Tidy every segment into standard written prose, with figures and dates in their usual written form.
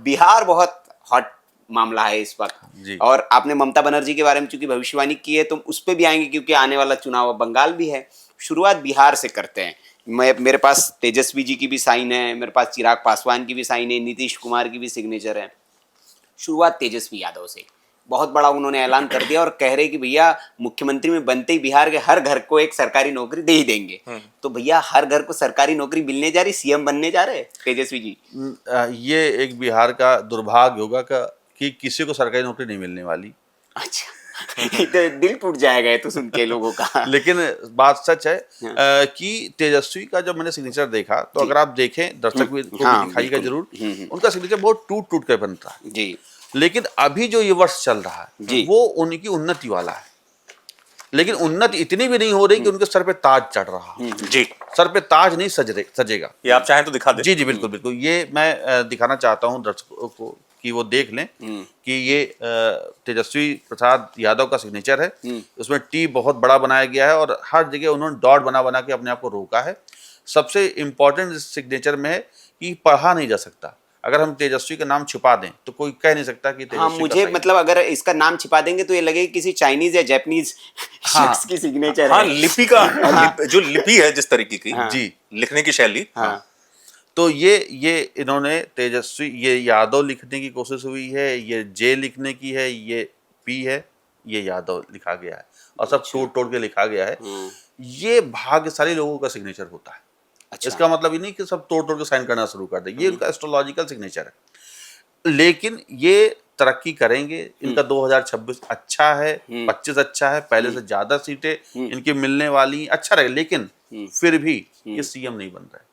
बिहार बहुत हॉट मामला है इस वक्त, और आपने ममता बनर्जी के बारे में चूंकि भविष्यवाणी की है तो उस पर भी आएंगे, क्योंकि आने वाला चुनाव बंगाल भी है। शुरुआत बिहार से करते हैं। मेरे पास तेजस्वी जी की भी साइन है, मेरे पास चिराग पासवान की भी साइन है, नीतीश कुमार की भी सिग्नेचर है। शुरुआत तेजस्वी यादव से, बहुत बड़ा उन्होंने ऐलान कर दिया और कह रहे कि भैया मुख्यमंत्री में बनते ही बिहार के हर घर को एक सरकारी नौकरी दे ही देंगे। तो भैया हर घर को सरकारी नौकरी मिलने जा रही, सीएम बनने जा रहे तेजस्वी जी। ये एक बिहार का दुर्भाग्य होगा कि किसी को सरकारी नौकरी नहीं मिलने वाली। अच्छा तो दिल टूट जाएगा ये तो सुन के लोगों का। लेकिन बात सच है कि तेजस्वी का जब मैंने सिग्नेचर देखा तो अगर आप देखें, दर्शक को भी दिखाइएगा जरूर, उनका सिग्नेचर बहुत टूट टूट कर बनता है जी। लेकिन अभी जो ये वर्ष चल रहा है वो उनकी उन्नति वाला है, लेकिन उन्नति इतनी भी नहीं हो रही कि उनके सर पे ताज चढ़ रहा जी। सर पे ताज नहीं सजेगा। ये आप चाहें तो दिखा दें। जी जी बिल्कुल बिल्कुल, ये मैं दिखाना चाहता हूँ दर्शकों को कि वो देख लें कि ये तेजस्वी प्रसाद यादव का सिग्नेचर है। उसमें टी बहुत बड़ा बनाया गया है और हर जगह उन्होंने डॉट बना बना के अपने आप को रोका है। सबसे इम्पोर्टेंट इस सिग्नेचर में है कि पढ़ा नहीं जा सकता। अगर हम तेजस्वी का नाम छिपा दें तो कोई कह नहीं सकता कि तेजस्वी मुझे मतलब अगर इसका नाम छिपा देंगे तो ये लगेगा किसी चाइनीज या जापानीज शख्स की सिग्नेचर है। लिपि का जो लिपि है जिस तरीके की जी लिखने की शैली। तो ये इन्होंने तेजस्वी, ये यादव लिखने की कोशिश हुई है, ये जे लिखने की है, ये पी है, ये यादव लिखा गया है और सब तोड़ तोड़ के लिखा गया है। ये भाग्यशाली लोगों का सिग्नेचर होता है। अच्छा। इसका मतलब ये नहीं कि सब तोड़ तोड़ के साइन करना शुरू कर दे, ये उनका एस्ट्रोलॉजिकल सिग्नेचर है। लेकिन ये तरक्की करेंगे, इनका 2026 अच्छा है, 25 अच्छा है, पहले से ज्यादा सीटें इनकी मिलने वाली, अच्छा रहेगा। लेकिन फिर भी ये सीएम नहीं बन रहे।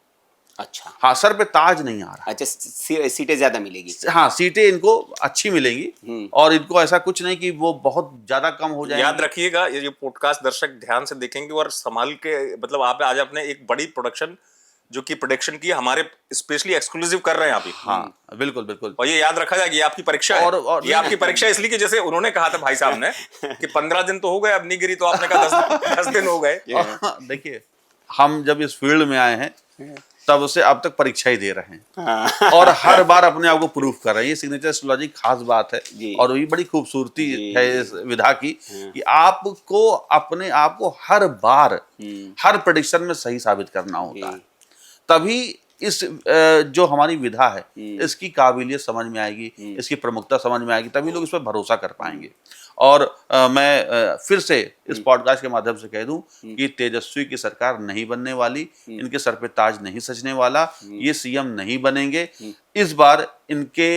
अच्छा हाँ, सर पे ताज नहीं आ रहा। अच्छा, सीटें ज्यादा मिलेगी। हाँ, सीटें इनको अच्छी मिलेंगी और इनको ऐसा कुछ नहीं कि वो बहुत ज्यादा कम हो जाएंगी। याद रखिएगा ये पॉडकास्ट दर्शक ध्यान से देखेंगे और संभाल के, मतलब आप आज अपने एक बड़ी प्रोडक्शन जो कि प्रोडक्शन की हमारे स्पेशली एक्सक्लूसिव कर रहे हैं आप। हाँ बिल्कुल बिल्कुल। और ये याद रखा जाए ये आपकी परीक्षा है। और ये आपकी परीक्षा इसलिए कि जैसे उन्होंने कहा था भाई साहब ने कि 15 दिन तो हो गए, अब नहीं गिरी, तो आपने कहा 10 दिन हो गए। देखिए, हम जब इस फील्ड में आए हैं तब से अब तक परीक्षा ही दे रहे हैं और हर बार अपने आप को प्रूफ कर रहे हैं। ये सिग्नेचर एस्ट्रोलॉजी खास बात है और ये बड़ी खूबसूरती है इस विधा की कि आपको अपने आप को हर बार हर प्रेडिक्शन में सही साबित करना होता है। तभी इस जो हमारी विधा है इसकी काबिलियत समझ में आएगी, इसकी प्रमुखता समझ में आएगी, तभी लोग इस पर भरोसा कर पाएंगे। और मैं फिर से इस पॉडकास्ट के माध्यम से कह दूं कि तेजस्वी की सरकार नहीं बनने वाली, इनके सर पे ताज नहीं सजने वाला, ये सीएम नहीं बनेंगे। इस बार इनके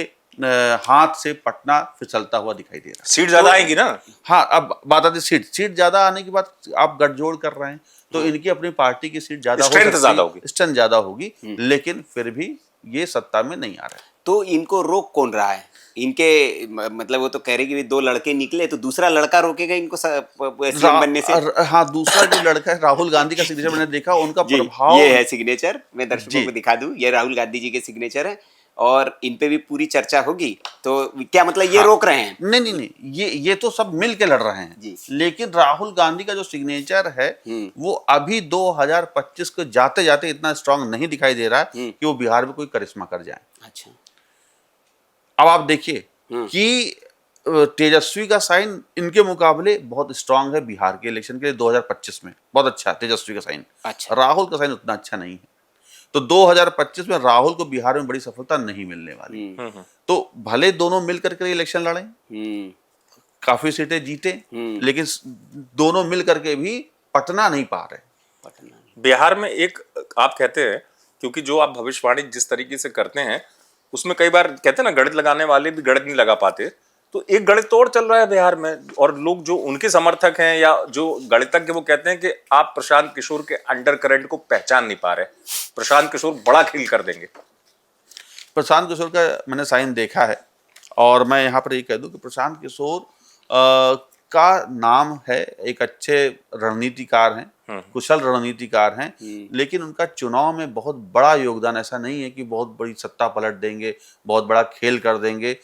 हाथ से पटना फिसलता हुआ दिखाई दे रहा है। सीट ज्यादा आएगी ना। हाँ, अब बात आती है सीट ज्यादा आने की बात, आप गठजोड़ कर रहे हैं तो इनकी अपनी पार्टी की सीट ज्यादा होगी, स्ट्रेंथ ज्यादा होगी, लेकिन फिर भी ये सत्ता में नहीं आ रहा है। तो इनको रोक कौन रहा है? इनके मतलब वो तो कह रहे कि 2 लड़के निकले तो दूसरा लड़का रोकेगा इनको सीएम बनने से। हाँ, दूसरा जो लड़का है राहुल गांधी का सिग्नेचर मैंने देखा, उनका प्रभाव ये है सिग्नेचर, मैं दर्शकों को दिखा दूं, ये राहुल गांधी जी के सिग्नेचर है और इन पे भी पूरी चर्चा होगी। तो क्या मतलब ये रोक रहे हैं? नहीं, ये तो सब मिल के लड़ रहे हैं। लेकिन राहुल गांधी का जो सिग्नेचर है वो अभी 2025 को जाते जाते इतना स्ट्रांग नहीं दिखाई दे रहा है कि वो बिहार में कोई करिश्मा कर जाए। अच्छा, अब आप देखिए कि तेजस्वी का साइन इनके मुकाबले बहुत स्ट्रांग है बिहार के इलेक्शन के लिए 2025 में, बहुत अच्छा है तेजस्वी का साइन। अच्छा, राहुल का साइन उतना अच्छा नहीं है। तो 2025 में राहुल को बिहार में बड़ी सफलता नहीं मिलने वाली। तो भले दोनों मिल करके इलेक्शन लड़े, काफी सीटें जीते, लेकिन दोनों मिल करके भी पटना नहीं पा रहे। बिहार में एक आप कहते हैं, क्योंकि जो आप भविष्यवाणी जिस तरीके से करते हैं उसमें कई बार कहते हैं ना गणित लगाने वाले भी गणित नहीं लगा पाते, तो एक गणित तो और चल रहा है बिहार में और लोग जो उनके समर्थक हैं या जो गणितज्ञ वो कहते हैं कि आप प्रशांत किशोर के अंडर करंट को पहचान नहीं पा रहे, प्रशांत किशोर बड़ा खेल कर देंगे। प्रशांत किशोर का मैंने साइन देखा है और मैं यहाँ पर ये कह दूं कि प्रशांत किशोर का नाम है, एक अच्छे रणनीतिकार हैं, कुशल रणनीतिकार हैं, लेकिन उनका चुनाव में बहुत बड़ा योगदान ऐसा नहीं है कि बहुत बड़ी सत्ता पलट देंगे, बहुत बड़ा खेल कर देंगे।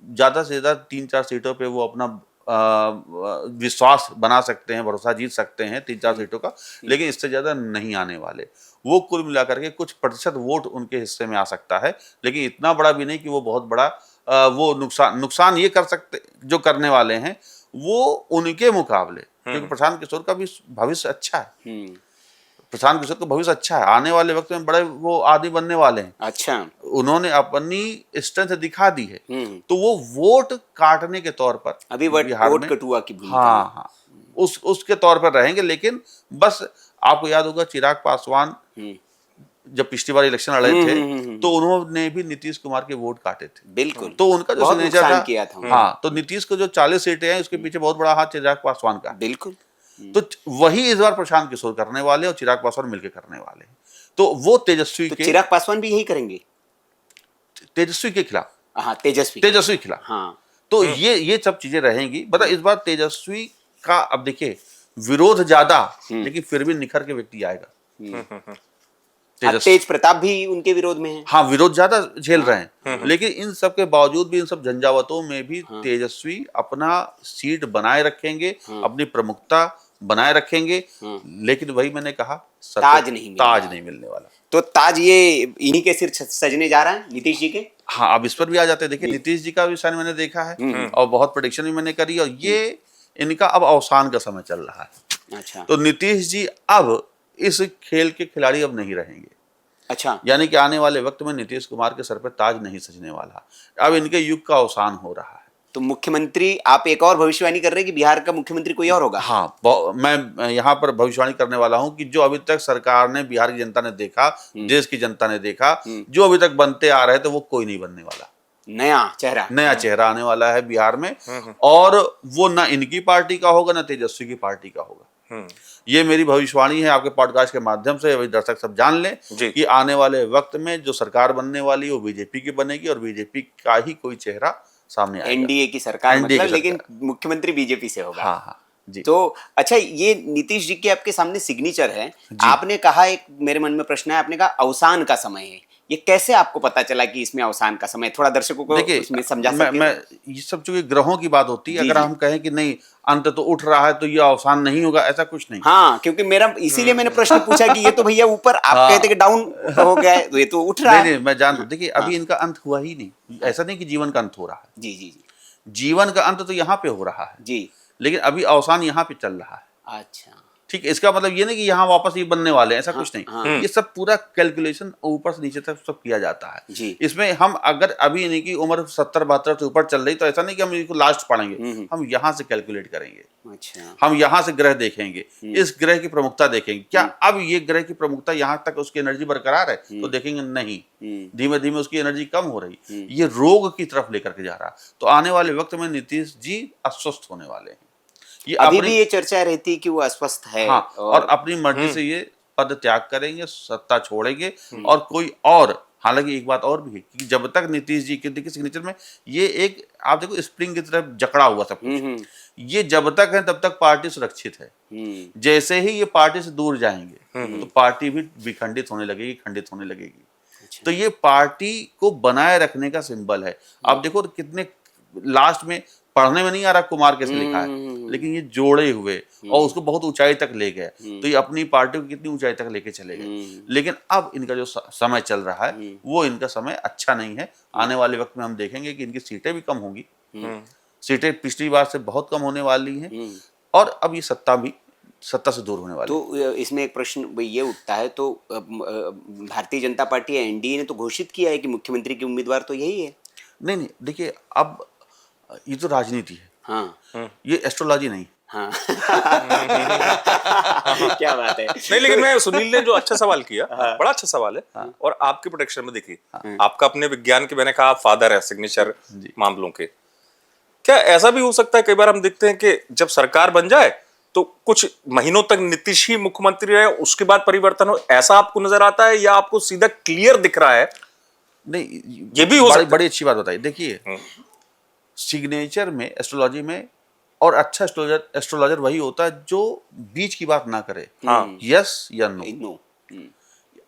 ज़्यादा से ज़्यादा 3-4 सीटों पे वो अपना विश्वास बना सकते हैं, भरोसा जीत सकते हैं 3-4 सीटों का, लेकिन इससे ज्यादा नहीं आने वाले। वो कुल मिलाकर के कुछ प्रतिशत वोट उनके हिस्से में आ सकता है, लेकिन इतना बड़ा भी नहीं कि वो बहुत बड़ा वो नुकसान ये कर सकते जो करने वाले हैं वो उनके मुकाबले, क्योंकि प्रशांत किशोर का भी भविष्य अच्छा है। प्रशांत किशोर का भविष्य अच्छा है, आने वाले वक्त में बड़े वो आदमी बनने वाले हैं। अच्छा, उन्होंने अपनी स्ट्रेंथ दिखा दी है, तो वो वोट काटने के तौर पर अभी वोट कटुआ की भूमिका। हाँ, उसके तौर पर रहेंगे। लेकिन बस आपको याद होगा चिराग पासवान जब पिछली बार इलेक्शन लड़े थे तो उन्होंने भी नीतीश कुमार के वोट काटे थे। बिल्कुल, तो उनका जो सिग्नेचर किया था, हाँ, तो नीतीश को जो 40 सीटें हैं उसके पीछे बहुत बड़ा हाथ चिराग पासवान का। बिल्कुल, तो वही इस बार प्रशांत किशोर करने वाले और चिराग पासवान मिलकर करने वाले हैं। तो वो तेजस्वी तो के चिराग पासवान भी यही करेंगे तेजस्वी के खिलाफ। हाँ, तेजस्वी के खिलाफ। हाँ, तो ये सब चीजें रहेंगी। मतलब इस बार तेजस्वी का अब देखिए विरोध ज्यादा, लेकिन फिर भी निखर के व्यक्ति आएगा। तेज प्रताप भी उनके विरोध में है। हाँ, विरोध ज्यादा झेल रहे हैं, लेकिन इन सब के बावजूद भी, इन सब झंझावतों में भी तेजस्वी अपना सीट बनाए रखेंगे, अपनी प्रमुखता बनाए रखेंगे। लेकिन वही मैंने कहा, ताज नहीं मिलने वाला। तो ताज ये इन्हीं के सिर सजने जा रहा है, नीतीश जी के। हाँ, अब इस पर भी आ जाते हैं। देखिए नीतीश जी का भी शायद मैंने देखा है और बहुत प्रेडिक्शन भी मैंने करी, और ये इनका अब अवसान का समय चल रहा है। अच्छा, तो नीतीश जी अब इस खेल के खिलाड़ी अब नहीं रहेंगे। अच्छा, यानी कि आने वाले वक्त में नीतीश कुमार के सर पे ताज नहीं सजने वाला, अब इनके युग का अवसान हो रहा है। तो मुख्यमंत्री, आप एक और भविष्यवाणी कर रहे हैं कि बिहार का मुख्यमंत्री कोई और होगा? हाँ, मैं यहाँ पर भविष्यवाणी करने वाला हूँ कि जो अभी तक सरकार ने, बिहार की जनता ने देखा, देश की जनता ने देखा, जो अभी तक बनते आ रहे थे वो कोई नहीं बनने वाला। नया चेहरा आने वाला है बिहार में, और वो ना इनकी पार्टी का होगा, ना तेजस्वी की पार्टी का होगा। ये मेरी भविष्यवाणी है, आपके पॉडकास्ट के माध्यम से अभी दर्शक सब जान लें कि आने वाले वक्त में जो सरकार बनने वाली है वो बीजेपी की बनेगी, और बीजेपी का ही कोई चेहरा सामने आएगा। एनडीए की सरकार मतलब, लेकिन मुख्यमंत्री बीजेपी से होगा। हाँ, हाँ जी। तो अच्छा, ये नीतीश जी के आपके सामने सिग्नेचर है। आपने कहा, एक मेरे मन में प्रश्न है, आपने कहा अवसान का समय है। ये कैसे आपको पता चला कि इसमें अवसान का समय? थोड़ा दर्शकों को इसमें समझा सकते हैं? ये सब चूंकि ग्रहों की बात होती है, अगर हम कहें कि नहीं अंत तो उठ रहा है तो ये अवसान नहीं होगा, ऐसा कुछ नहीं। हाँ, क्योंकि मेरा इसीलिए मैंने प्रश्न पूछा कि ये तो भैया ऊपर आप कहते कि डाउन हो गया है, तो ये तो उठ रहा है। नहीं, मैं जानता हूं। देखिए अभी इनका अंत हुआ ही नहीं, ऐसा नहीं कि जीवन का अंत हो रहा है। जी जी जी, जीवन का अंत तो यहाँ पे हो रहा है जी, लेकिन अभी अवसान यहाँ पे चल रहा है। अच्छा, ठीक है, इसका मतलब ये नहीं कि यहाँ वापस ये बनने वाले हैं, ऐसा कुछ नहीं। ये सब पूरा कैलकुलेशन ऊपर से नीचे तक सब किया जाता है जी। इसमें हम अगर अभी इनकी उम्र 70-72 से ऊपर चल रही, तो ऐसा नहीं कि हम इनको लास्ट पढ़ेंगे, हम यहाँ से कैलकुलेट करेंगे। अच्छा, हम यहाँ से ग्रह देखेंगे, इस ग्रह की प्रमुखता देखेंगे, क्या अब ये ग्रह की प्रमुखता यहाँ तक उसकी एनर्जी बरकरार है, तो देखेंगे नहीं, धीमे धीमे उसकी एनर्जी कम हो रही, ये रोग की तरफ लेकर के जा रहा। तो आने वाले वक्त में नीतीश जी अस्वस्थ होने वाले हैं। ये अभी भी ये चर्चा रहती कि वो अस्वस्थ है, हाँ, और अपनी मर्जी से ये पद त्याग करेंगे, सत्ता छोड़ेंगे, और कोई और, हालांकि एक बात और भी है कि जब तक नीतीश जी के सिग्नेचर में ये एक, आप देखो स्प्रिंग की तरफ जकड़ा हुआ सब कुछ, ये जब तक है तब तक पार्टी सुरक्षित है। जैसे ही ये पार्टी से दूर जाएंगे तो पार्टी भी विखंडित होने लगेगी, खंडित होने लगेगी। तो ये पार्टी को बनाए रखने का सिंबल है। आप देखो कितने लास्ट में पढ़ने में नहीं आ रहा कुमार कैसे लिखा है, लेकिन ये जोड़े हुए और उसको बहुत ऊंचाई तक ले गए, तो ये अपनी पार्टी को कितनी ऊंचाई तक लेके चले गए। लेकिन अब इनका जो समय चल रहा है वो इनका समय अच्छा नहीं है। आने वाले वक्त में हम देखेंगे कि इनकी सीटें भी कम होंगी, सीटें पिछली बार से बहुत कम होने वाली हैं, और अब ये सत्ता से दूर होने वाली। तो इसमें एक प्रश्न ये उठता है, तो भारतीय जनता पार्टी या एनडीए ने तो घोषित किया है कि मुख्यमंत्री की उम्मीदवार तो यही है। नहीं, देखिए अब ये तो राजनीति है, हाँ, ये एस्ट्रोलॉजी नहीं। हाँ। क्या बात है। नहीं, लेकिन मैं सुनील ने जो अच्छा सवाल किया, बड़ा अच्छा सवाल है। और आपके प्रोटेक्शन में देखिए, आपका अपने विज्ञान के, मैंने कहा आप फादर है सिग्नेचर मामलों के, क्या ऐसा भी हो सकता है कई बार हम देखते हैं कि जब सरकार बन जाए तो कुछ महीनों तक नीतीश ही मुख्यमंत्री रहे, उसके बाद परिवर्तन हो, ऐसा आपको नजर आता है या आपको सीधा क्लियर दिख रहा है? नहीं, ये भी हो सकता है। बड़ी अच्छी बात बताई। देखिए सिग्नेचर में, एस्ट्रोलॉजी में, और अच्छा एस्ट्रोलॉजर वही होता है जो बीच की बात ना करे, यस या नो।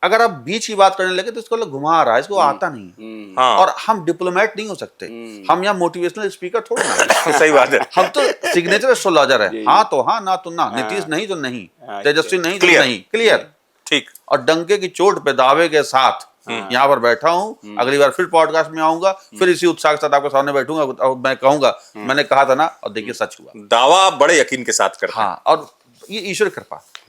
अगर आप बीच की बात करने लगे तो इसको लोग घुमा रहा है, इसको आता नहीं। हाँ। और हम डिप्लोमेट नहीं हो सकते, हम यहाँ मोटिवेशनल स्पीकर थोड़ा ना हैं। सही बात है। हम तो सिग्नेचर एस्ट्रोलॉजर है, हाँ तो हाँ, ना तो ना, नीतीश नहीं तो नहीं, तेजस्वी नहीं तो नहीं, क्लियर। ठीक। और डंके की चोट पे दावे के साथ यहाँ पर बैठा हूँ। अगली बार फिर पॉडकास्ट में आऊंगा, फिर इसी उत्साह के साथ आपके सामने बैठूंगा और मैं कहूंगा मैंने कहा था ना, और देखिए सच हुआ। दावा बड़े यकीन के साथ करते हैं। हाँ, और ये ईश्वर कृपा।